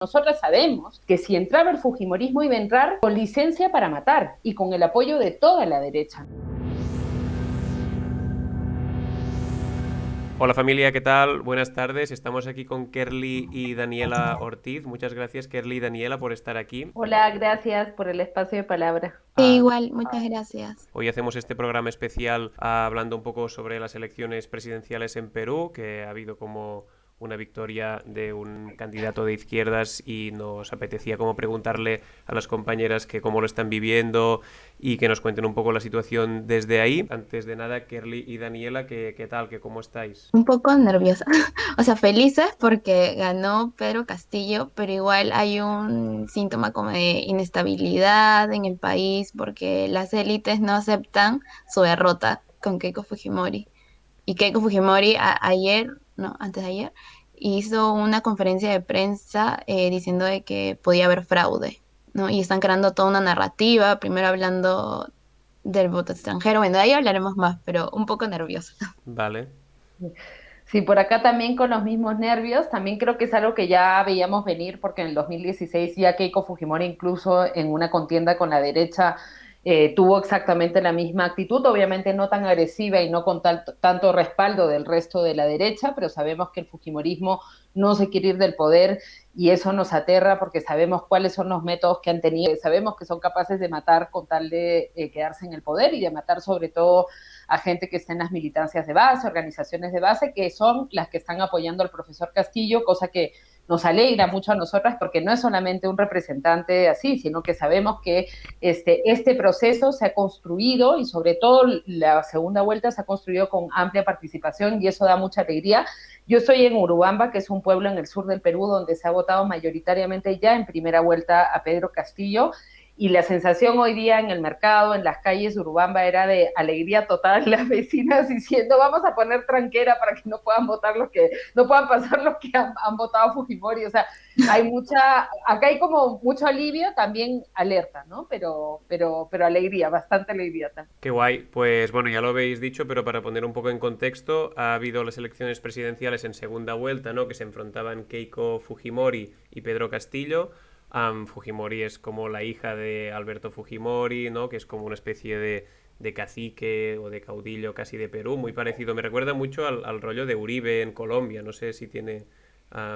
Nosotras sabemos que si entraba el fujimorismo iba a entrar con licencia para matar y con el apoyo de toda la derecha. Hola familia, ¿qué tal? Buenas tardes. Estamos aquí con Kerly y Daniela Ortiz. Muchas gracias Kerly y Daniela por estar aquí. Hola, gracias por el espacio de palabra. Sí, Ah, igual, muchas gracias. Hoy hacemos este programa especial hablando un poco sobre las elecciones presidenciales en Perú, que ha habido como una victoria de un candidato de izquierdas y nos apetecía como preguntarle a las compañeras que cómo lo están viviendo y que nos cuenten un poco la situación desde ahí. Antes de nada, Kerly y Daniela, ¿qué tal? ¿Cómo estáis? Un poco nerviosa, o sea, felices porque ganó Pedro Castillo, pero igual hay un síntoma como de inestabilidad en el país porque las élites no aceptan su derrota con Keiko Fujimori. Y Keiko Fujimori ayer, no, antes de ayer, hizo una conferencia de prensa diciendo de que podía haber fraude, ¿no? Y están creando toda una narrativa, primero hablando del voto extranjero, bueno, de ahí hablaremos más, pero un poco nerviosa. Vale. Sí, por acá también con los mismos nervios, también creo que es algo que ya veíamos venir porque en el 2016 ya Keiko Fujimori incluso en una contienda con la derecha tuvo exactamente la misma actitud, obviamente no tan agresiva y no con tanto respaldo del resto de la derecha, pero sabemos que el Fujimorismo no se quiere ir del poder y eso nos aterra porque sabemos cuáles son los métodos que han tenido, sabemos que son capaces de matar con tal de quedarse en el poder y de matar sobre todo a gente que está en las militancias de base, organizaciones de base, que son las que están apoyando al profesor Castillo, cosa que nos alegra mucho a nosotras porque no es solamente un representante así, sino que sabemos que este proceso se ha construido y sobre todo la segunda vuelta se ha construido con amplia participación y eso da mucha alegría. Yo estoy en Urubamba, que es un pueblo en el sur del Perú donde se ha votado mayoritariamente ya en primera vuelta a Pedro Castillo y la sensación hoy día en el mercado, en las calles de Urubamba, era de alegría total, las vecinas diciendo vamos a poner tranquera para que no puedan votar los que, no puedan pasar los que han votado Fujimori, o sea, hay acá hay como mucho alivio, también alerta, ¿no? Pero alegría, bastante alegría también. Qué guay. Pues bueno, ya lo habéis dicho, pero para poner un poco en contexto, ha habido las elecciones presidenciales en segunda vuelta, ¿no? Que se enfrentaban Keiko Fujimori y Pedro Castillo. Fujimori es como la hija de Alberto Fujimori, ¿no? Que es como una especie de cacique o de caudillo casi de Perú, muy parecido. Me recuerda mucho al rollo de Uribe en Colombia. No sé si tiene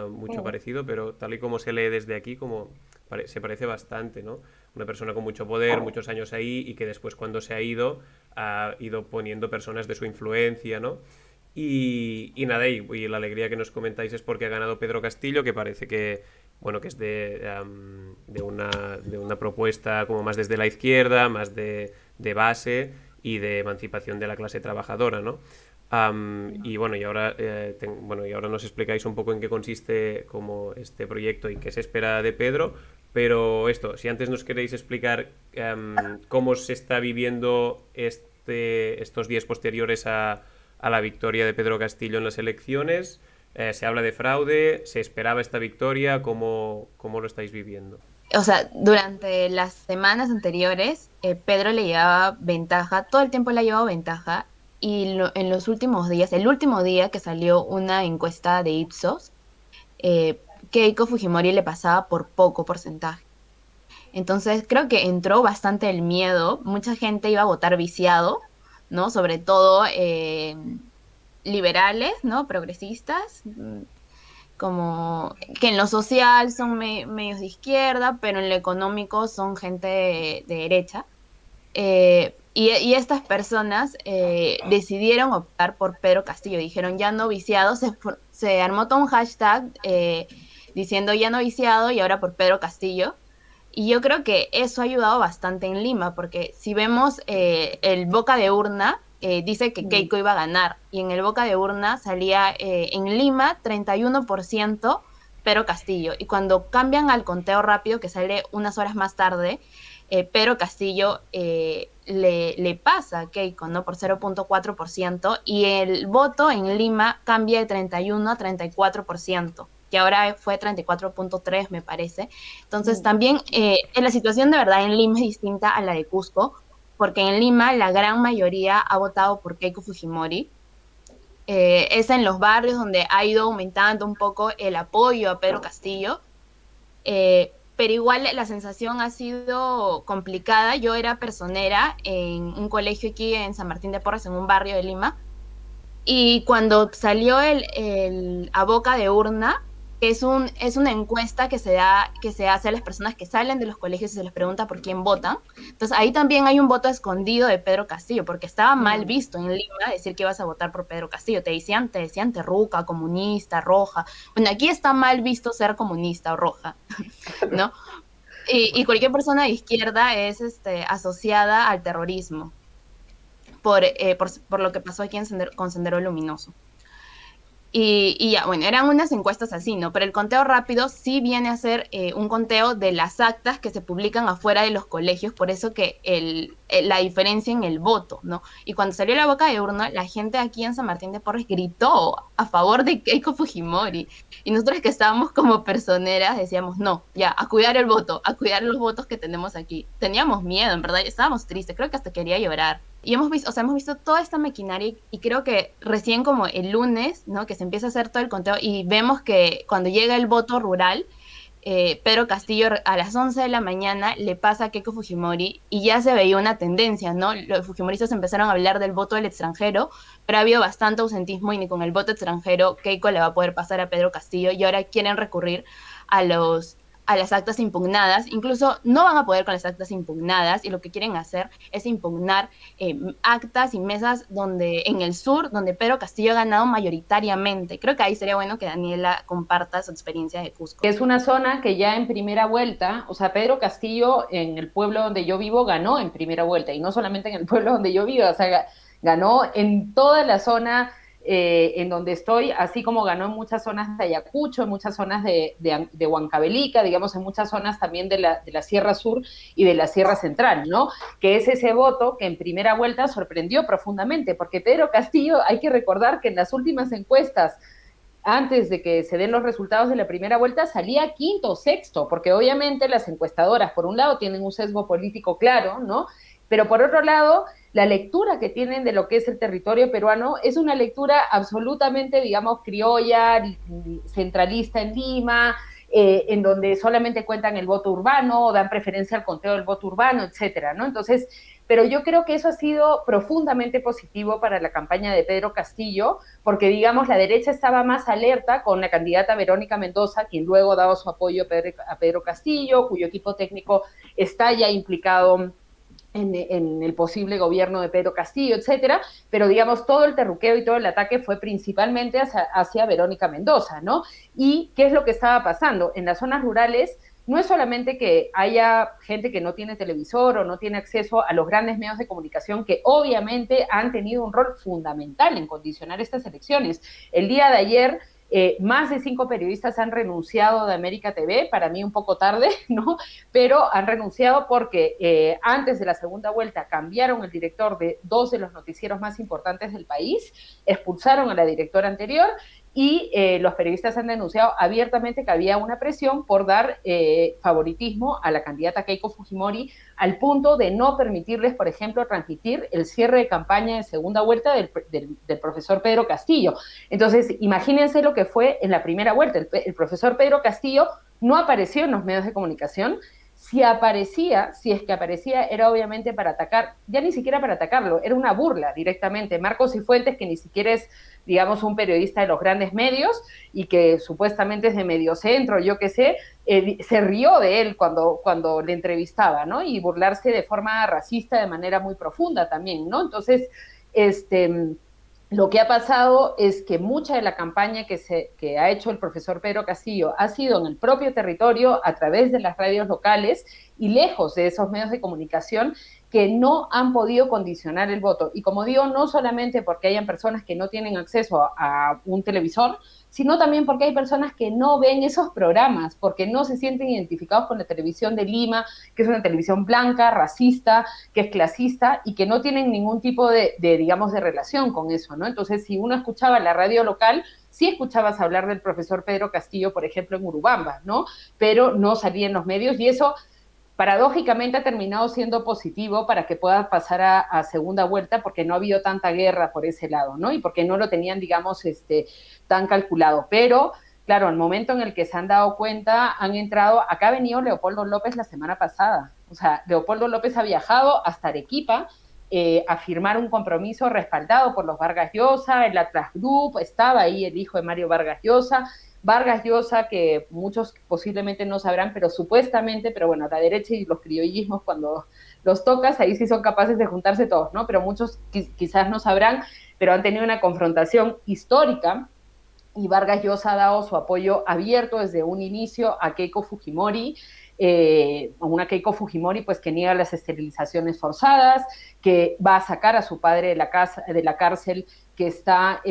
mucho parecido, pero tal y como se lee desde aquí, como se parece bastante, ¿no? Una persona con mucho poder, muchos años ahí y que después cuando se ha ido poniendo personas de su influencia, ¿no? Y nada, y la alegría que nos comentáis es porque ha ganado Pedro Castillo, que parece que, bueno, que es de una propuesta como más desde la izquierda, más de base y de emancipación de la clase trabajadora, ¿no? Y bueno, bueno, y ahora nos explicáis un poco en qué consiste como este proyecto y qué se espera de Pedro, pero esto, si antes nos queréis explicar cómo se está viviendo estos días posteriores a la victoria de Pedro Castillo en las elecciones, se habla de fraude, se esperaba esta victoria, cómo lo estáis viviendo? O sea, durante las semanas anteriores, Pedro le llevaba ventaja, todo el tiempo le ha llevado ventaja, y en los últimos días, el último día que salió una encuesta de Ipsos, Keiko Fujimori le pasaba por poco porcentaje. Entonces creo que entró bastante el miedo, mucha gente iba a votar viciado, ¿no? Sobre todo liberales, ¿no? Progresistas, como que en lo social son medios de izquierda, pero en lo económico son gente de derecha. Y estas personas decidieron optar por Pedro Castillo, dijeron ya no viciado, se armó todo un hashtag diciendo ya no viciado y ahora por Pedro Castillo. Y yo creo que eso ha ayudado bastante en Lima, porque si vemos el boca de urna, dice que Keiko iba a ganar, y en el boca de urna salía en Lima 31% Pedro Castillo, y cuando cambian al conteo rápido, que sale unas horas más tarde, Pedro Castillo le pasa a Keiko, ¿no? Por 0.4%, y el voto en Lima cambia de 31 a 34%, que ahora fue 34.3, me parece. Entonces también la situación de verdad en Lima es distinta a la de Cusco, porque en Lima la gran mayoría ha votado por Keiko Fujimori. Es en los barrios donde ha ido aumentando un poco el apoyo a Pedro Castillo, pero igual la sensación ha sido complicada. Yo era personera en un colegio aquí en San Martín de Porres, en un barrio de Lima, y cuando salió el a boca de urna, es una encuesta que se hace a las personas que salen de los colegios y se les pregunta por quién votan. Entonces ahí también hay un voto escondido de Pedro Castillo, porque estaba mal Mm. visto en Lima decir que ibas a votar por Pedro Castillo. Te decían terruca, comunista, roja. Bueno, aquí está mal visto ser comunista o roja, ¿no? Y cualquier persona de izquierda es asociada al terrorismo por lo que pasó aquí con Sendero Luminoso. Y ya, bueno, eran unas encuestas así, ¿no? Pero el conteo rápido sí viene a ser un conteo de las actas que se publican afuera de los colegios, por eso que la diferencia en el voto, ¿no? Y cuando salió la boca de urna, la gente aquí en San Martín de Porres gritó a favor de Keiko Fujimori. Y nosotros que estábamos como personeras decíamos, no, ya, a cuidar el voto, a cuidar los votos que tenemos aquí. Teníamos miedo, en verdad, estábamos tristes, creo que hasta quería llorar. Y hemos visto, o sea, hemos visto toda esta maquinaria y creo que recién como el lunes, ¿no? Que se empieza a hacer todo el conteo y vemos que cuando llega el voto rural, Pedro Castillo a las 11 de la mañana le pasa a Keiko Fujimori y ya se veía una tendencia, ¿no? Los fujimoristas empezaron a hablar del voto del extranjero, pero ha habido bastante ausentismo y ni con el voto extranjero Keiko le va a poder pasar a Pedro Castillo y ahora quieren recurrir a los a las actas impugnadas, incluso no van a poder con las actas impugnadas y lo que quieren hacer es impugnar actas y mesas donde en el sur, donde Pedro Castillo ha ganado mayoritariamente. Creo que ahí sería bueno que Daniela comparta su experiencia de Cusco. Es una zona que ya en primera vuelta, o sea, Pedro Castillo en el pueblo donde yo vivo ganó en primera vuelta, y no solamente en el pueblo donde yo vivo, o sea, ganó en toda la zona en donde estoy, así como ganó en muchas zonas de Ayacucho, en muchas zonas de Huancavelica, digamos, en muchas zonas también de la Sierra Sur y de la Sierra Central, ¿no? Que es ese voto que en primera vuelta sorprendió profundamente, porque Pedro Castillo, hay que recordar que en las últimas encuestas antes de que se den los resultados de la primera vuelta, salía quinto o sexto, porque obviamente las encuestadoras, por un lado, tienen un sesgo político claro, ¿no? Pero por otro lado, la lectura que tienen de lo que es el territorio peruano es una lectura absolutamente, digamos, criolla, centralista en Lima, en donde solamente cuentan el voto urbano, o dan preferencia al conteo del voto urbano, etcétera, ¿no? Entonces, pero yo creo que eso ha sido profundamente positivo para la campaña de Pedro Castillo, porque, digamos, la derecha estaba más alerta con la candidata Verónica Mendoza, quien luego daba su apoyo a Pedro Castillo, cuyo equipo técnico está ya implicado en el posible gobierno de Pedro Castillo, etcétera, pero digamos todo el terruqueo y todo el ataque fue principalmente hacia Verónica Mendoza, ¿no? ¿Y qué es lo que estaba pasando? En las zonas rurales no es solamente que haya gente que no tiene televisor o no tiene acceso a los grandes medios de comunicación que obviamente han tenido un rol fundamental en condicionar estas elecciones. El día de ayer más de 5 periodistas han renunciado de América TV, para mí un poco tarde, ¿no? Pero han renunciado porque antes de la segunda vuelta cambiaron el director de 2 de los noticieros más importantes del país, expulsaron a la directora anterior y los periodistas han denunciado abiertamente que había una presión por dar favoritismo a la candidata Keiko Fujimori al punto de no permitirles, por ejemplo, transmitir el cierre de campaña de segunda vuelta del profesor Pedro Castillo. Entonces, imagínense lo que fue en la primera vuelta. El profesor Pedro Castillo no apareció en los medios de comunicación. Si aparecía, si es que aparecía, era obviamente para atacar, ya ni siquiera para atacarlo, era una burla directamente. Marcos Cifuentes, que ni siquiera es, digamos, un periodista de los grandes medios y que supuestamente es de mediocentro, yo qué sé, se rió de él cuando le entrevistaba, ¿no? Y burlarse de forma racista de manera muy profunda también, ¿no? Entonces, lo que ha pasado es que mucha de la campaña que ha hecho el profesor Pedro Castillo ha sido en el propio territorio, a través de las radios locales y lejos de esos medios de comunicación que no han podido condicionar el voto. Y como digo, no solamente porque hayan personas que no tienen acceso a un televisor, sino también porque hay personas que no ven esos programas, porque no se sienten identificados con la televisión de Lima, que es una televisión blanca, racista, que es clasista y que no tienen ningún tipo digamos, de relación con eso, ¿no? Entonces, si uno escuchaba la radio local, sí escuchabas hablar del profesor Pedro Castillo, por ejemplo, en Urubamba, ¿no? Pero no salía en los medios y eso paradójicamente ha terminado siendo positivo para que pueda pasar a segunda vuelta porque no ha habido tanta guerra por ese lado, ¿no? Y porque no lo tenían, digamos, tan calculado. Pero claro, al momento en el que se han dado cuenta, han entrado, acá ha venido Leopoldo López la semana pasada, o sea, Leopoldo López ha viajado hasta Arequipa a firmar un compromiso respaldado por los Vargas Llosa, el Atlas Group, estaba ahí el hijo de Mario Vargas Llosa, que muchos posiblemente no sabrán, pero supuestamente, pero bueno, la derecha y los criollismos cuando los tocas, ahí sí son capaces de juntarse todos, ¿no? Pero muchos quizás no sabrán, pero han tenido una confrontación histórica y Vargas Llosa ha dado su apoyo abierto desde un inicio a Keiko Fujimori, una Keiko Fujimori pues que niega las esterilizaciones forzadas, que va a sacar a su padre de la cárcel, que está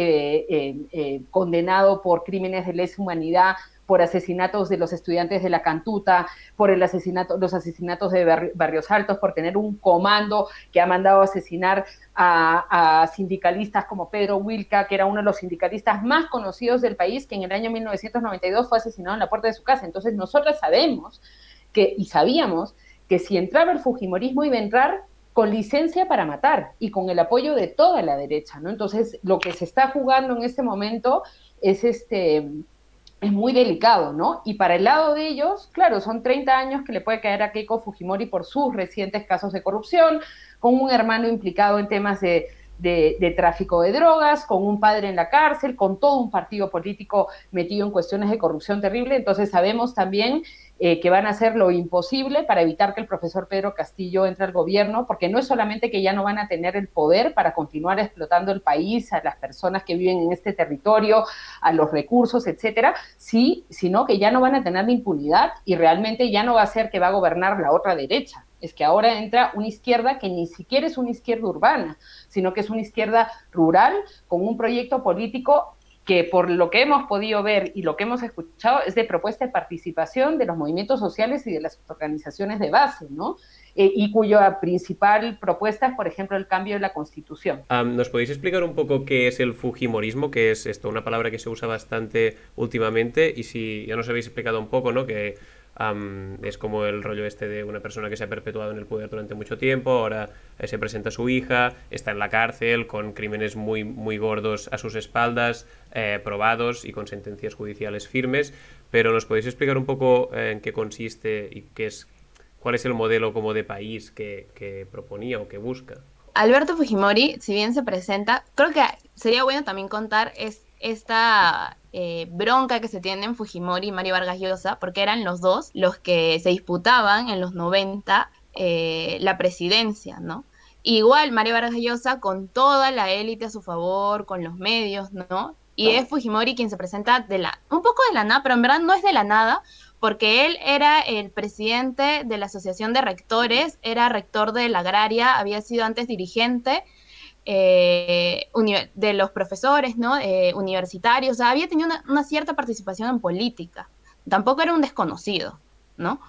condenado por crímenes de lesa humanidad, por asesinatos de los estudiantes de la Cantuta, por los asesinatos de Barrios Altos, por tener un comando que ha mandado a asesinar a sindicalistas como Pedro Wilca, que era uno de los sindicalistas más conocidos del país, que en el año 1992 fue asesinado en la puerta de su casa. Entonces nosotros sabemos y sabíamos que si entraba el Fujimorismo iba a entrar con licencia para matar y con el apoyo de toda la derecha, ¿no? Entonces lo que se está jugando en este momento es muy delicado, ¿no? Y para el lado de ellos, claro, son 30 años que le puede caer a Keiko Fujimori por sus recientes casos de corrupción, con un hermano implicado en temas de tráfico de drogas, con un padre en la cárcel, con todo un partido político metido en cuestiones de corrupción terrible. Entonces sabemos también que van a hacer lo imposible para evitar que el profesor Pedro Castillo entre al gobierno, porque no es solamente que ya no van a tener el poder para continuar explotando el país, a las personas que viven en este territorio, a los recursos, etcétera, sí, sino que ya no van a tener la impunidad y realmente ya no va a ser que va a gobernar la otra derecha. Es que ahora entra una izquierda que ni siquiera es una izquierda urbana, sino que es una izquierda rural con un proyecto político que por lo que hemos podido ver y lo que hemos escuchado es de propuesta de participación de los movimientos sociales y de las organizaciones de base, ¿no? Y cuya principal propuesta es, por ejemplo, el cambio de la Constitución. ¿Nos podéis explicar un poco qué es el fujimorismo? Que es esto, una palabra que se usa bastante últimamente, y si ya nos habéis explicado un poco, ¿no? Que es como el rollo este de una persona que se ha perpetuado en el poder durante mucho tiempo, ahora se presenta su hija, está en la cárcel con crímenes muy, muy gordos a sus espaldas, probados y con sentencias judiciales firmes, pero ¿nos podéis explicar un poco en qué consiste y cuál es el modelo como de país que proponía o que busca? Alberto Fujimori, si bien se presenta, creo que sería bueno también contar esta bronca que se tiene en Fujimori y Mario Vargas Llosa, porque eran los dos los que se disputaban en los 90 la presidencia, ¿no? Igual Mario Vargas Llosa con toda la élite a su favor, con los medios, ¿no? Y es Fujimori quien se presenta un poco de la nada, pero en verdad no es de la nada, porque él era el presidente de la Asociación de Rectores, era rector de la Agraria, había sido antes dirigente de los profesores, ¿no? Universitarios, o sea, había tenido una cierta participación en política, tampoco era un desconocido, ¿no?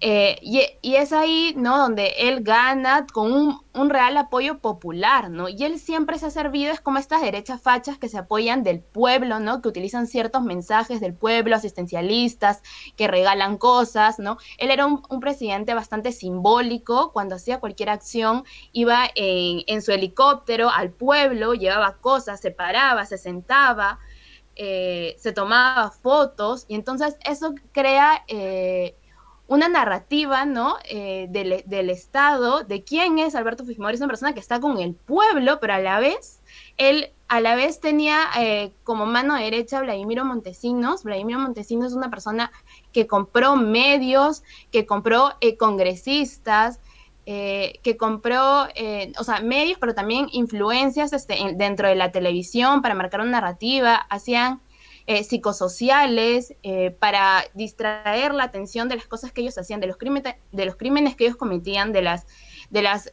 Y es ahí, ¿no? Donde él gana con un real apoyo popular, ¿no? Y él siempre se ha servido, es como estas derechas fachas que se apoyan del pueblo, ¿no? Que utilizan ciertos mensajes del pueblo, asistencialistas, que regalan cosas, ¿no? Él era un presidente bastante simbólico, cuando hacía cualquier acción, iba en su helicóptero al pueblo, llevaba cosas, se paraba, se sentaba, se tomaba fotos, y entonces eso crea una narrativa, ¿no? Del Estado, de quién es Alberto Fujimori. Es una persona que está con el pueblo, pero él a la vez tenía como mano derecha a Vladimiro Montesinos. Vladimiro Montesinos es una persona que compró medios, que compró congresistas, que compró, o sea, medios, pero también influencias dentro de la televisión para marcar una narrativa, hacían psicosociales, para distraer la atención de las cosas que ellos hacían, de los crímenes que ellos cometían, de las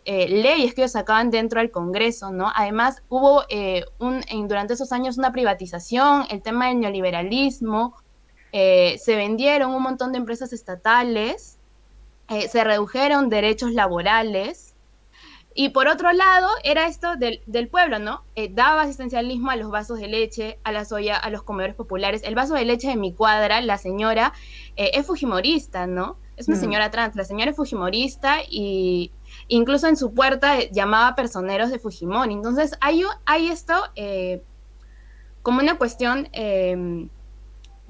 leyes que ellos sacaban dentro del Congreso, ¿no? Además, hubo durante esos años una privatización, el tema del neoliberalismo, se vendieron un montón de empresas estatales, se redujeron derechos laborales. Y por otro lado, era esto del pueblo, ¿no? Daba asistencialismo a los vasos de leche, a la soya, a los comedores populares. El vaso de leche de mi cuadra, la señora, es fujimorista, ¿no? Es una señora trans, la señora es fujimorista y incluso en su puerta llamaba personeros de Fujimori. Entonces hay esto como una cuestión de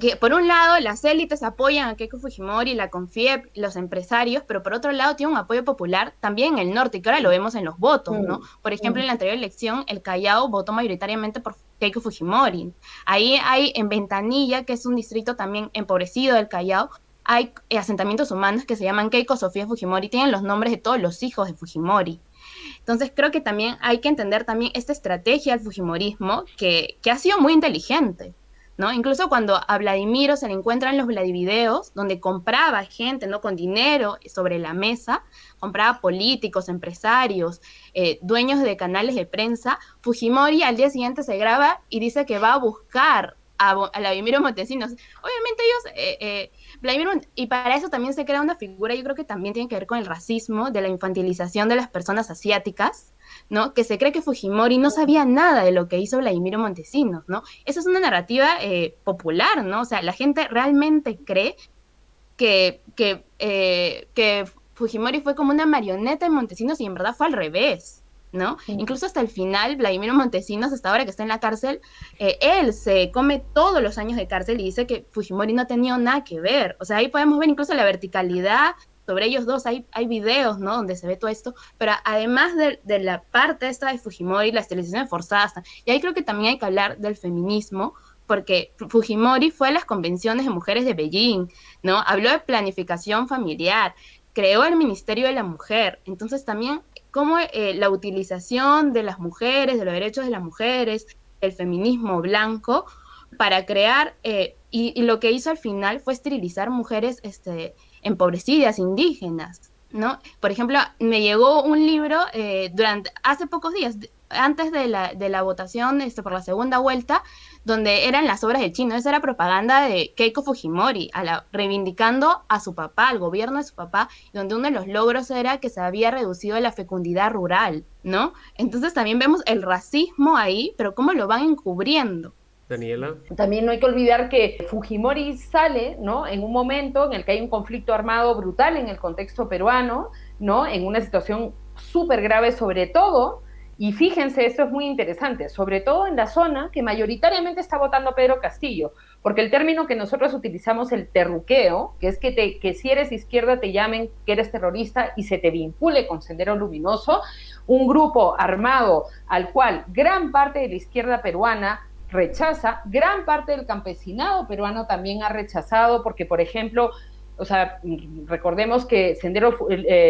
que por un lado las élites apoyan a Keiko Fujimori, la CONFIEP, los empresarios, pero por otro lado tiene un apoyo popular también en el norte, que ahora lo vemos en los votos, ¿no? Por ejemplo, en la anterior elección, el Callao votó mayoritariamente por Keiko Fujimori. Ahí hay en Ventanilla, que es un distrito también empobrecido del Callao, hay asentamientos humanos que se llaman Keiko Sofía Fujimori, tienen los nombres de todos los hijos de Fujimori. Entonces creo que también hay que entender también esta estrategia del Fujimorismo que ha sido muy inteligente, ¿no? Incluso cuando a Vladimiro se le encuentran los Vladivideos, donde compraba gente, ¿no? Con dinero sobre la mesa, compraba políticos, empresarios, dueños de canales de prensa, Fujimori al día siguiente se graba y dice que va a buscar a Vladimiro Montesinos. Obviamente Vladimiro, y para eso también se crea una figura, yo creo que también tiene que ver con el racismo, de la infantilización de las personas asiáticas, ¿no? Que se cree que Fujimori no sabía nada de lo que hizo Vladimiro Montesinos, ¿no? Esa es una narrativa popular, ¿no? O sea, la gente realmente cree que Fujimori fue como una marioneta de Montesinos y en verdad fue al revés, ¿no? Incluso hasta el final, Vladimiro Montesinos, hasta ahora que está en la cárcel, él se come todos los años de cárcel y dice que Fujimori no tenía nada que ver. O sea, ahí podemos ver incluso la verticalidad sobre ellos dos, hay videos, ¿no? Donde se ve todo esto, pero además de la parte esta de Fujimori, las televisiones forzadas, y ahí creo que también hay que hablar del feminismo, porque Fujimori fue a las convenciones de mujeres de Beijing, ¿no? Habló de planificación familiar, creó el Ministerio de la Mujer, entonces también cómo la utilización de las mujeres, de los derechos de las mujeres, el feminismo blanco, para crear, y lo que hizo al final fue esterilizar mujeres empobrecidas, indígenas, ¿no? Por ejemplo, me llegó un libro hace pocos días, antes de la votación por la segunda vuelta, donde eran las obras del chino. Esa era propaganda de Keiko Fujimori, reivindicando a su papá, al gobierno de su papá, donde uno de los logros era que se había reducido la fecundidad rural, ¿no? Entonces también vemos el racismo ahí, pero cómo lo van encubriendo. Daniela. También no hay que olvidar que Fujimori sale, ¿no? En un momento en el que hay un conflicto armado brutal en el contexto peruano, ¿no? En una situación súper grave, sobre todo, y fíjense, esto es muy interesante, sobre todo en la zona que mayoritariamente está votando Pedro Castillo, porque el término que nosotros utilizamos, el terruqueo, que es que si eres izquierda te llamen que eres terrorista y se te vincule con Sendero Luminoso, un grupo armado al cual gran parte de la izquierda peruana rechaza, gran parte del campesinado peruano también ha rechazado, porque, por ejemplo, o sea, recordemos que Sendero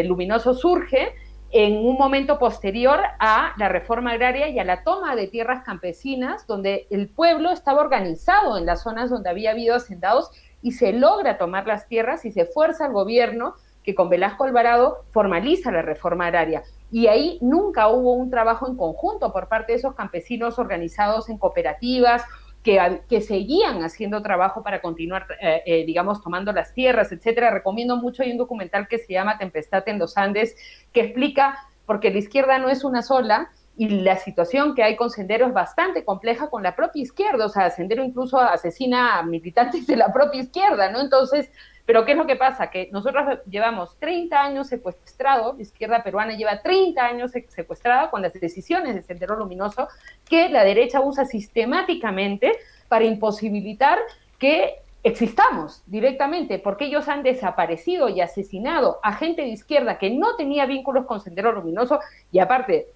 Luminoso surge en un momento posterior a la reforma agraria y a la toma de tierras campesinas, donde el pueblo estaba organizado en las zonas donde había habido hacendados y se logra tomar las tierras y se fuerza al gobierno que con Velasco Alvarado formaliza la reforma agraria. Y ahí nunca hubo un trabajo en conjunto por parte de esos campesinos organizados en cooperativas que seguían haciendo trabajo para continuar, digamos, tomando las tierras, etcétera. Recomiendo mucho, hay un documental que se llama Tempestad en los Andes, que explica, porque la izquierda no es una sola, y la situación que hay con Sendero es bastante compleja con la propia izquierda, o sea, Sendero incluso asesina a militantes de la propia izquierda, ¿no? Entonces, pero ¿qué es lo que pasa? Que nosotros llevamos 30 años secuestrados, la izquierda peruana lleva 30 años secuestrada con las decisiones de Sendero Luminoso que la derecha usa sistemáticamente para imposibilitar que existamos directamente, porque ellos han desaparecido y asesinado a gente de izquierda que no tenía vínculos con Sendero Luminoso y aparte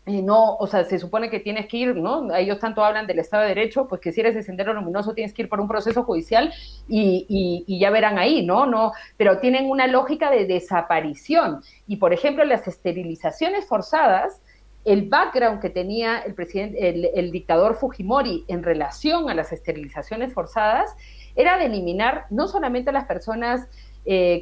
no, o sea, se supone que tienes que ir, ¿no? Ellos tanto hablan del Estado de Derecho, pues que si eres de Sendero Luminoso tienes que ir por un proceso judicial y ya verán ahí, ¿no? No, pero tienen una lógica de desaparición. Y, por ejemplo, las esterilizaciones forzadas, el background que tenía el dictador Fujimori en relación a las esterilizaciones forzadas era de eliminar no solamente a las personas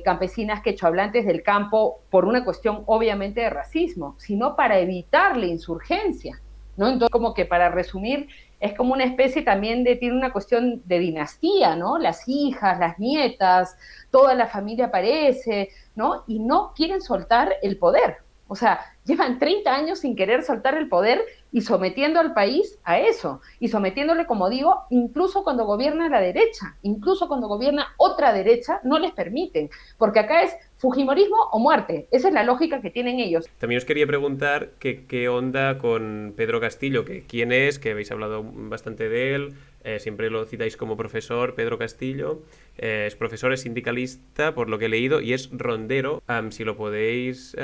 campesinas quechohablantes del campo por una cuestión obviamente de racismo, sino para evitar la insurgencia, ¿no? Entonces, como que para resumir, es como una especie también tiene una cuestión de dinastía, ¿no? Las hijas, las nietas, toda la familia aparece, ¿no? Y no quieren soltar el poder. O sea, llevan 30 años sin querer soltar el poder y sometiendo al país a eso, y sometiéndole, como digo, incluso cuando gobierna la derecha, incluso cuando gobierna otra derecha, no les permiten, porque acá es Fujimorismo o muerte, esa es la lógica que tienen ellos. También os quería preguntar qué onda con Pedro Castillo, que quién es, que habéis hablado bastante de él, siempre lo citáis como profesor, Pedro Castillo, es profesor, es sindicalista, por lo que he leído, y es rondero. Si lo podéis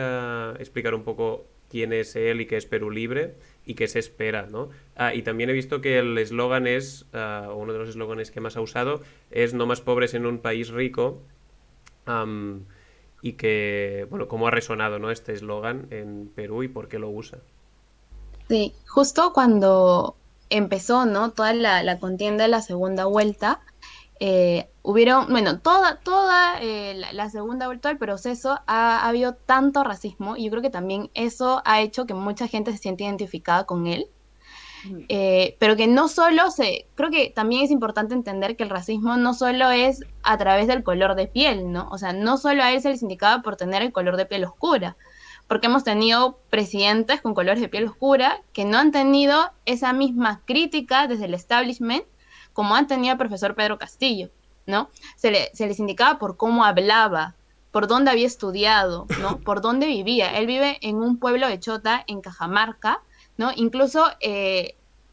explicar un poco quién es él y qué es Perú Libre y qué se espera, ¿no? Y también he visto que el eslogan es, uno de los eslóganes que más ha usado, es no más pobres en un país rico. Um, y que, bueno, cómo ha resonado, ¿no?, este eslogan en Perú y por qué lo usa. Sí, justo cuando empezó, ¿no? Toda la contienda de la segunda vuelta, hubieron, bueno, toda la segunda vuelta del proceso ha habido tanto racismo y yo creo que también eso ha hecho que mucha gente se sienta identificada con él. Pero que no solo creo que también es importante entender que el racismo no solo es a través del color de piel, ¿no? O sea, no solo a él se le indicaba por tener el color de piel oscura, porque hemos tenido presidentes con colores de piel oscura que no han tenido esa misma crítica desde el establishment como han tenido el profesor Pedro Castillo, ¿no? Se les indicaba por cómo hablaba, por dónde había estudiado, ¿no? Por dónde vivía. Él vive en un pueblo de Chota, en Cajamarca, ¿no? Incluso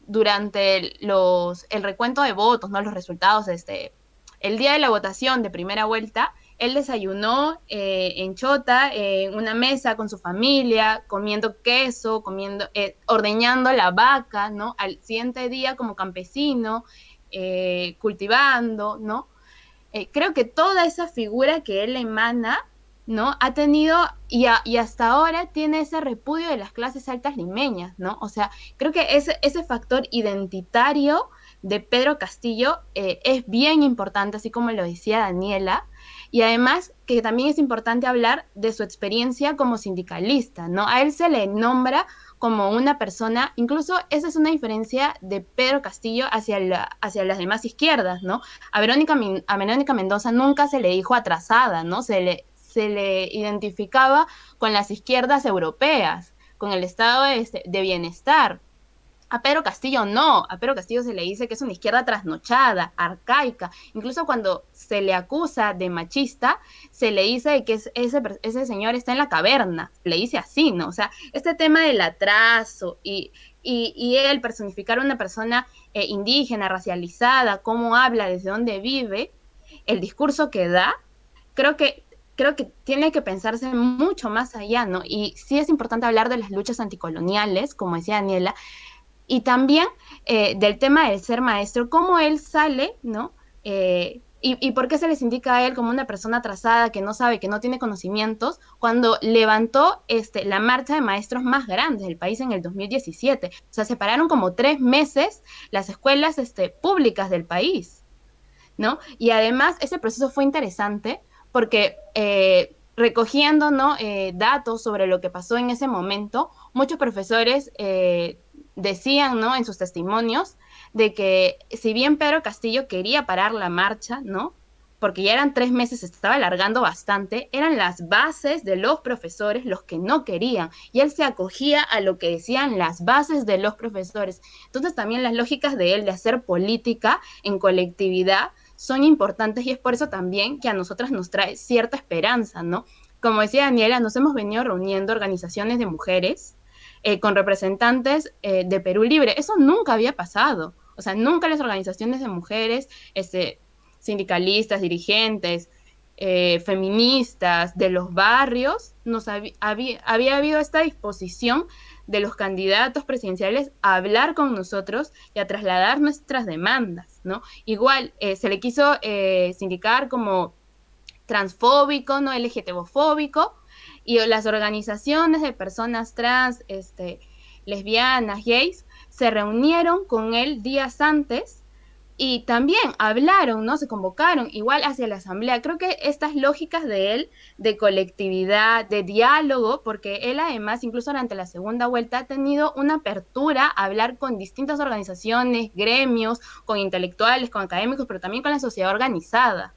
durante el recuento de votos, ¿no? Los resultados, el día de la votación de primera vuelta, él desayunó en Chota, en una mesa con su familia, comiendo queso, ordeñando la vaca, ¿no? Al siguiente día como campesino, cultivando, ¿no? Creo que toda esa figura que él emana, ¿no? Ha tenido y hasta ahora tiene ese repudio de las clases altas limeñas, ¿no? O sea, creo que ese factor identitario de Pedro Castillo es bien importante, así como lo decía Daniela, y además que también es importante hablar de su experiencia como sindicalista, ¿no? A él se le nombra como una persona, incluso esa es una diferencia de Pedro Castillo hacia las demás izquierdas, ¿no? A Verónica Mendoza nunca se le dijo atrasada, ¿no? Se le identificaba con las izquierdas europeas, con el estado de bienestar. A Pedro Castillo no, a Pedro Castillo se le dice que es una izquierda trasnochada, arcaica, incluso cuando se le acusa de machista, se le dice que ese señor está en la caverna, le dice así, ¿no? O sea, este tema del atraso y él personificar a una persona indígena, racializada, cómo habla, desde dónde vive, el discurso que da, creo que tiene que pensarse mucho más allá, ¿no? Y sí es importante hablar de las luchas anticoloniales, como decía Daniela, y también del tema del ser maestro, cómo él sale, ¿no? Y por qué se les indica a él como una persona atrasada, que no sabe, que no tiene conocimientos, cuando levantó la marcha de maestros más grande del país en el 2017. O sea, se pararon como 3 meses las escuelas públicas del país, ¿no? Y además ese proceso fue interesante porque recogiendo, ¿no? Datos sobre lo que pasó en ese momento, muchos profesores decían, ¿no? En sus testimonios de que si bien Pedro Castillo quería parar la marcha, ¿no? Porque ya eran 3 meses, se estaba alargando bastante, eran las bases de los profesores los que no querían, y él se acogía a lo que decían las bases de los profesores. Entonces también las lógicas de él de hacer política en colectividad son importantes y es por eso también que a nosotras nos trae cierta esperanza, ¿no? Como decía Daniela, nos hemos venido reuniendo organizaciones de mujeres con representantes de Perú Libre. Eso nunca había pasado. O sea, nunca las organizaciones de mujeres, sindicalistas, dirigentes, feministas de los barrios, había habido esta disposición de los candidatos presidenciales a hablar con nosotros y a trasladar nuestras demandas, ¿no? Igual se le quiso sindicar como transfóbico, no LGTBofóbico, y las organizaciones de personas trans, lesbianas, gays, se reunieron con él días antes y también hablaron, ¿no? Se convocaron igual hacia la asamblea. Creo que estas lógicas de él, de colectividad, de diálogo, porque él además, incluso durante la segunda vuelta, ha tenido una apertura a hablar con distintas organizaciones, gremios, con intelectuales, con académicos, pero también con la sociedad organizada,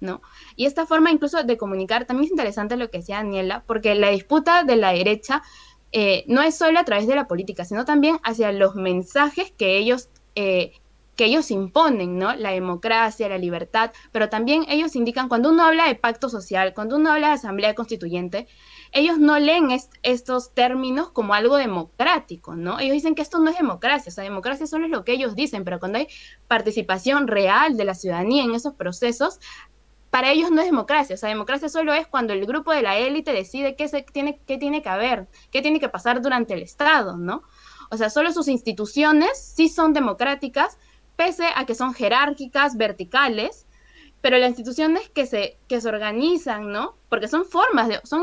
¿no? Y esta forma incluso de comunicar, también es interesante lo que decía Daniela, porque la disputa de la derecha no es solo a través de la política, sino también hacia los mensajes que ellos imponen, ¿no? La democracia, la libertad, pero también ellos indican, cuando uno habla de pacto social, cuando uno habla de asamblea constituyente, ellos no leen estos términos como algo democrático, ¿no? Ellos dicen que esto no es democracia, o sea, democracia solo es lo que ellos dicen, pero cuando hay participación real de la ciudadanía en esos procesos, para ellos no es democracia, o sea, democracia solo es cuando el grupo de la élite decide qué tiene que haber, qué tiene que pasar durante el Estado, ¿no? O sea, solo sus instituciones sí son democráticas, pese a que son jerárquicas, verticales, pero las instituciones que se organizan, ¿no? Porque son son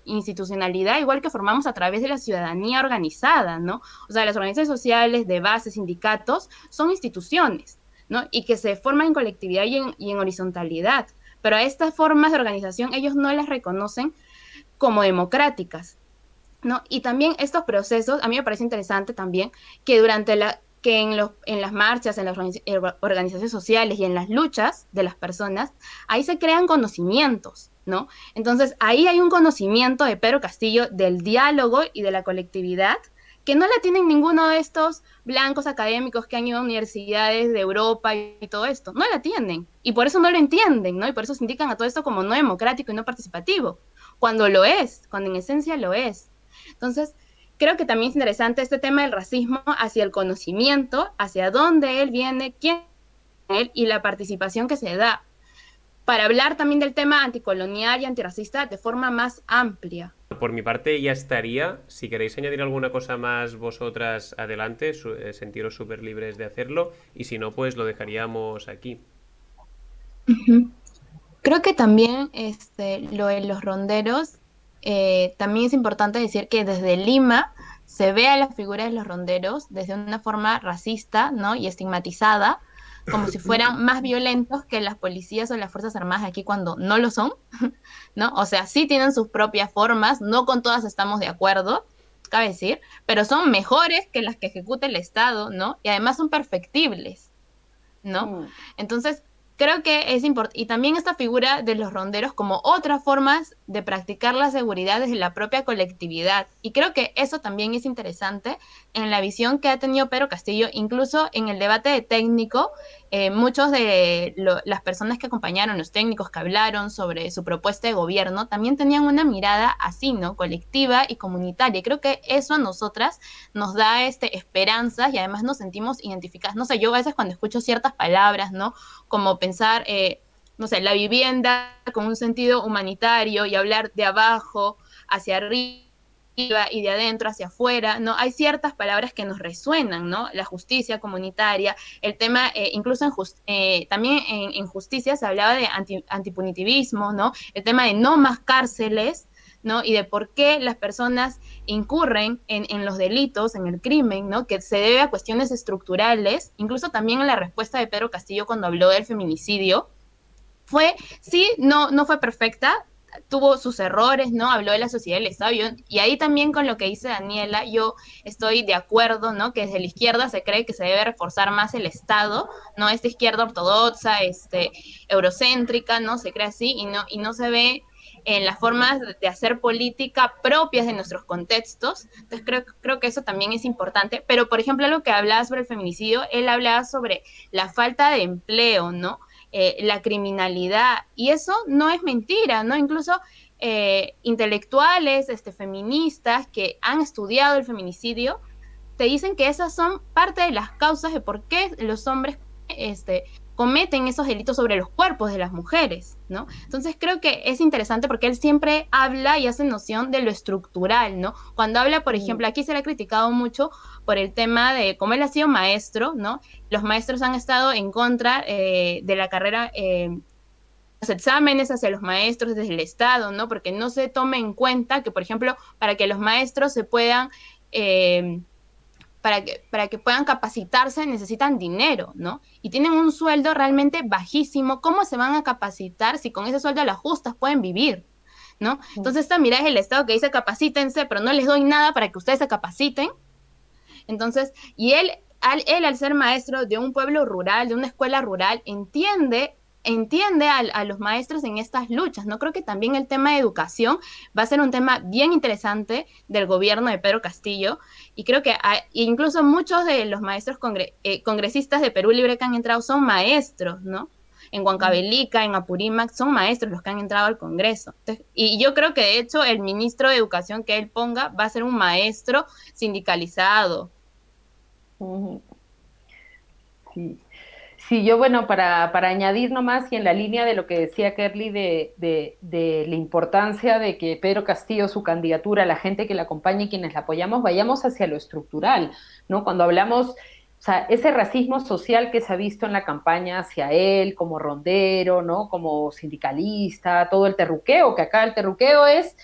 institucionalidad igual que formamos a través de la ciudadanía organizada, ¿no? O sea, las organizaciones sociales, de base, sindicatos, son instituciones, ¿no? Y que se forman en colectividad y en horizontalidad. Pero a estas formas de organización ellos no las reconocen como democráticas, ¿no? Y también estos procesos, a mí me parece interesante también que en las marchas, en las organizaciones sociales y en las luchas de las personas, ahí se crean conocimientos, ¿no? Entonces, ahí hay un conocimiento de Pedro Castillo del diálogo y de la colectividad que no la tienen ninguno de estos blancos académicos que han ido a universidades de Europa y todo esto. No la tienen. Y por eso no lo entienden, ¿no? Y por eso se indican a todo esto como no democrático y no participativo. Cuando lo es, cuando en esencia lo es. Entonces, creo que también es interesante este tema del racismo hacia el conocimiento, hacia dónde él viene, quién es él y la participación que se da, para hablar también del tema anticolonial y antirracista de forma más amplia. Por mi parte ya estaría. Si queréis añadir alguna cosa más vosotras, adelante, sentiros súper libres de hacerlo. Y si no, pues lo dejaríamos aquí. Uh-huh. Creo que también lo de los ronderos, también es importante decir que desde Lima se ve a la figura de los ronderos desde una forma racista, ¿no? Y estigmatizada, como si fueran más violentos que las policías o las Fuerzas Armadas aquí cuando no lo son, ¿no? O sea, sí tienen sus propias formas, no con todas estamos de acuerdo, cabe decir, pero son mejores que las que ejecuta el Estado, ¿no? Y además son perfectibles, ¿no? Mm. Entonces, creo que es importante, y también esta figura de los ronderos como otras formas de practicar la seguridad desde la propia colectividad. Y creo que eso también es interesante en la visión que ha tenido Pedro Castillo, incluso en el debate de técnico, muchos de las personas que acompañaron, los técnicos que hablaron sobre su propuesta de gobierno, también tenían una mirada así, ¿no? Colectiva y comunitaria. Y creo que eso a nosotras nos da esperanzas y además nos sentimos identificadas. No sé, yo a veces cuando escucho ciertas palabras, ¿no? Como pensar, no sé, la vivienda con un sentido humanitario y hablar de abajo hacia arriba y de adentro hacia afuera, ¿no? Hay ciertas palabras que nos resuenan, ¿no? La justicia comunitaria, el tema, incluso también en justicia se hablaba de antipunitivismo, ¿no? El tema de no más cárceles, ¿no? Y de por qué las personas incurren en los delitos, en el crimen, ¿no? Que se debe a cuestiones estructurales, incluso también en la respuesta de Pedro Castillo cuando habló del feminicidio, sí, no fue perfecta, tuvo sus errores, ¿no? Habló de la sociedad del Estado, y ahí también con lo que dice Daniela, yo estoy de acuerdo, ¿no? Que desde la izquierda se cree que se debe reforzar más el Estado, ¿no? Esta izquierda ortodoxa, eurocéntrica, ¿no? Se cree así y no se ve en las formas de hacer política propias de nuestros contextos. Entonces creo que eso también es importante. Pero, por ejemplo, lo que hablaba sobre el feminicidio, él hablaba sobre la falta de empleo, ¿no? La criminalidad, y eso no es mentira, ¿no? Incluso intelectuales, feministas que han estudiado el feminicidio, te dicen que esas son parte de las causas de por qué los hombres cometen esos delitos sobre los cuerpos de las mujeres, ¿no? Entonces creo que es interesante porque él siempre habla y hace noción de lo estructural, ¿no? Cuando habla, por ejemplo, aquí se le ha criticado mucho por el tema de cómo él ha sido maestro, ¿no? Los maestros han estado en contra de la carrera, los exámenes hacia los maestros desde el Estado, ¿no? Porque no se toma en cuenta que, por ejemplo, para que los maestros se puedan... para que puedan capacitarse necesitan dinero, ¿no? Y tienen un sueldo realmente bajísimo. ¿Cómo se van a capacitar si con ese sueldo a las justas pueden vivir? ¿No? Entonces esta mirada es el Estado que dice capacítense, pero no les doy nada para que ustedes se capaciten. Entonces, y él al ser maestro de un pueblo rural, de una escuela rural, entiende entiende a los maestros en estas luchas, ¿no? Creo que también el tema de educación va a ser un tema bien interesante del gobierno de Pedro Castillo y creo que incluso muchos de los maestros congresistas de Perú Libre que han entrado son maestros, ¿no? En Huancavelica, en Apurímac, son maestros los que han entrado al Congreso. Entonces, y yo creo que de hecho el ministro de Educación que él ponga va a ser un maestro sindicalizado. Ujú. Sí. Sí, yo bueno, para añadir nomás y en la línea de lo que decía Kerly de la importancia de que Pedro Castillo, su candidatura, la gente que la acompaña y quienes la apoyamos, vayamos hacia lo estructural, ¿no? Cuando hablamos, o sea, ese racismo social que se ha visto en la campaña hacia él, como rondero, ¿no? Como sindicalista, todo el terruqueo, que acá el terruqueo es,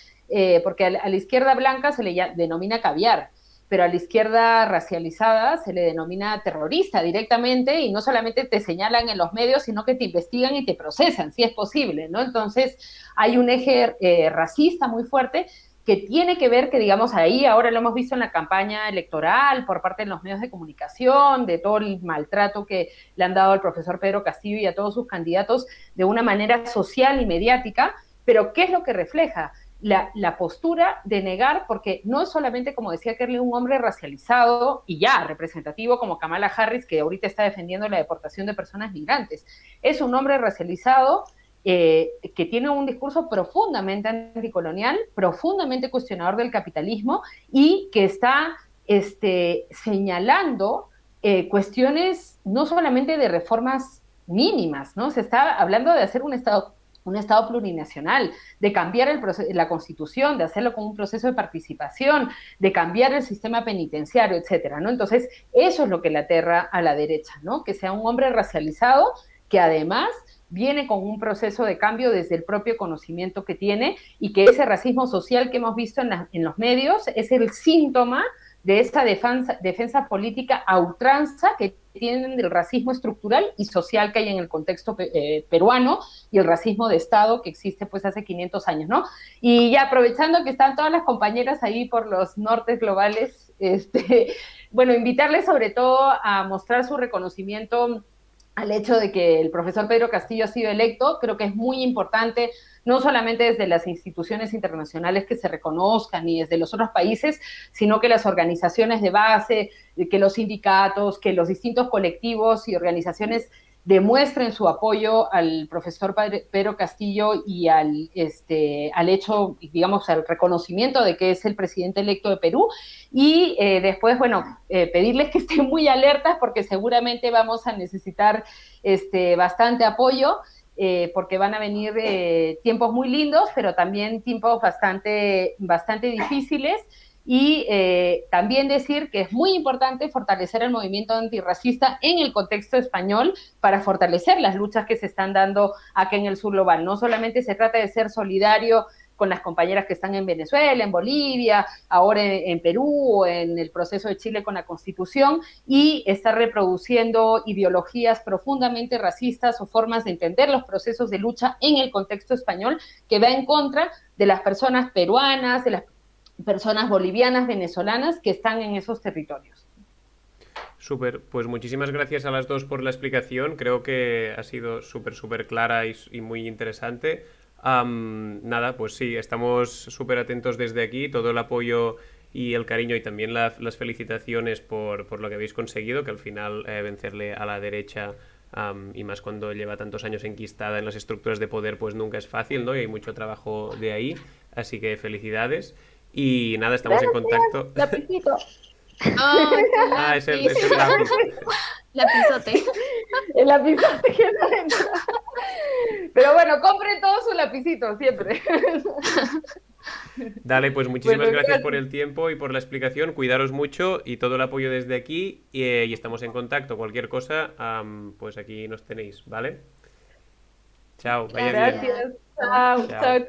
porque a la izquierda blanca se le denomina caviar, pero a la izquierda racializada se le denomina terrorista directamente y no solamente te señalan en los medios, sino que te investigan y te procesan, si es posible, ¿no? Entonces hay un eje racista muy fuerte que tiene que ver, que digamos ahí, ahora lo hemos visto en la campaña electoral por parte de los medios de comunicación, de todo el maltrato que le han dado al profesor Pedro Castillo y a todos sus candidatos de una manera social y mediática, pero ¿qué es lo que refleja? La postura de negar, porque no es solamente, como decía Kerly, un hombre racializado y ya representativo como Kamala Harris, que ahorita está defendiendo la deportación de personas migrantes. Es un hombre racializado que tiene un discurso profundamente anticolonial, profundamente cuestionador del capitalismo y que está señalando cuestiones no solamente de reformas mínimas, ¿no? Se está hablando de hacer un Estado plurinacional, de cambiar la Constitución, de hacerlo con un proceso de participación, de cambiar el sistema penitenciario, etcétera, ¿no? Entonces, eso es lo que le aterra a la derecha, ¿no? Que sea un hombre racializado que además viene con un proceso de cambio desde el propio conocimiento que tiene y que ese racismo social que hemos visto en los medios es el síntoma de esa defensa política a ultranza que tienen del racismo estructural y social que hay en el contexto peruano y el racismo de Estado que existe pues hace 500 años, ¿no? Y ya aprovechando que están todas las compañeras ahí por los nortes globales, bueno, invitarles sobre todo a mostrar su reconocimiento al hecho de que el profesor Pedro Castillo ha sido electo, creo que es muy importante, no solamente desde las instituciones internacionales que se reconozcan y desde los otros países, sino que las organizaciones de base, que los sindicatos, que los distintos colectivos y organizaciones demuestren su apoyo al profesor Pedro Castillo y al hecho, digamos, al reconocimiento de que es el presidente electo de Perú. Y después, bueno, pedirles que estén muy alertas porque seguramente vamos a necesitar bastante apoyo. Porque van a venir tiempos muy lindos, pero también tiempos bastante difíciles. Y también decir que es muy importante fortalecer el movimiento antirracista en el contexto español para fortalecer las luchas que se están dando acá en el sur global. No solamente se trata de ser solidario con las compañeras que están en Venezuela, en Bolivia, ahora en Perú, o en el proceso de Chile con la Constitución, y estar reproduciendo ideologías profundamente racistas o formas de entender los procesos de lucha en el contexto español que va en contra de las personas peruanas, de las personas bolivianas, venezolanas que están en esos territorios. Súper, pues muchísimas gracias a las dos por la explicación. Creo que ha sido súper clara y muy interesante. Nada, pues sí, estamos súper atentos desde aquí. Todo el apoyo y el cariño y también las felicitaciones por lo que habéis conseguido, que al final vencerle a la derecha y más cuando lleva tantos años enquistada en las estructuras de poder, pues nunca es fácil, ¿no? Y hay mucho trabajo de ahí. Así que felicidades. Y nada, estamos en contacto. Lapicito. ¡Ay, tu Ah, lápiz! es el lápiz. Lapizote. El lapizote que no entra. Pero bueno, compren todo su lapicito siempre. Dale, pues muchísimas Bueno, gracias por gracias. el tiempo y por la explicación. Cuidaros mucho y todo el apoyo desde aquí. Y estamos en contacto. Cualquier cosa, pues aquí nos tenéis, ¿vale? Chao, vaya bien. Gracias. Gracias. Chao, Chao. chao, chao.